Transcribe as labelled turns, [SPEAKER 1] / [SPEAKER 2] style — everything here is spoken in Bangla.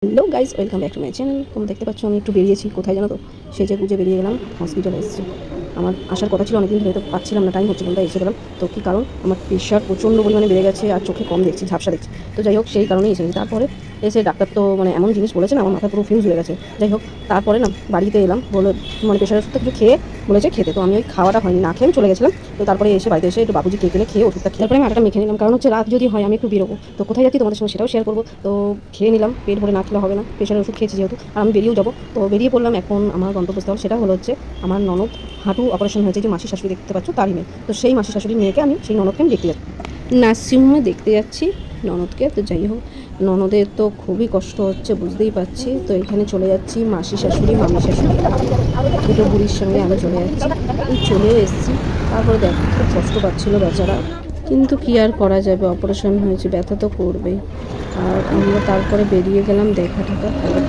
[SPEAKER 1] Hello guys, welcome back to my channel. তোমরা দেখতে পাচ্ছ আমি একটু বেরিয়েছি, কোথায় জানো তো? সেজে গুজে বেরিয়ে গেলাম, হসপিটালে এসেছি। আমার আসার কথা ছিল অনেকদিন ধরে, তো পাচ্ছিলাম না, টাইম হচ্ছিল না, এসে গেলাম। তো কী কারণ, আমার প্রেশার প্রচণ্ড পরিমাণে বেড়ে গেছে আর চোখে কম দেখছি, ঝাপসা দেখছি। তো যাই হোক, সেই কারণেই এসেছি। তারপরে এসে ডাক্তার তো এমন জিনিস বলেছে না, আমার মাথা পুরো ফিউজ হয়ে গেছে। যাই হোক, তারপরে না বাড়িতে এলাম, বলে প্রেশারের ওষুধটা কিছু খেয়ে বলেছে খেতে। তো আমি ওই খাওয়াটা হয়নি, না খেয়ে আমি চলে গেছিলাম। তো তারপরে এসে বাড়িতে এসে একটু বাবুজি কেক এনে খেয়ে ওষুধটা খেয়ে তারপরে আমি আটাটা মেখে নিলাম, কারণ হচ্ছে রাত যদি হয় আমি একটু বেরোবো, তো কোথায় যাচ্ছি তোমাদের সঙ্গে সেটাও শেয়ার করবো। তো খেয়ে নিলাম, পেট ভরে না খেলে হবে না, প্রেশারের ওষুধ খেয়েছি যেহেতু, আর আমি বেরিয়েও যাবো। তো বেরিয়ে পড়লাম। এখন আমার গন্তব্যস্থল সেটা হলো হচ্ছে আমার ননদ হাঁটু অপারেশন হয়েছে, যে মাসি শাশুড়ি দেখতে পাচ্ছ তারই মেয়ে। তো সেই মাসি শাশুড়ির মেয়েকে আমি সেই ননদকে আমি দেখতে যাচ্ছি, নার্সিংহোমে দেখতে যাচ্ছি ননদকে। তো যাই হোক, ননদের তো খুবই কষ্ট হচ্ছে বুঝতেই পারছি। তো এখানে চলে যাচ্ছি মাসি শাশুড়ি মামি শাশুড়ি দুটো বুড়ির সঙ্গে আমি চলে যাচ্ছি। এই চলেও এসেছি। তারপরে দেখ, খুব কষ্ট পাচ্ছিল বেচারা, কিন্তু কি আর করা যাবে, অপারেশন হয়েছে, ব্যথা তো করবেই। আর আমরা তারপরে বেরিয়ে গেলাম দেখা টেকা করে।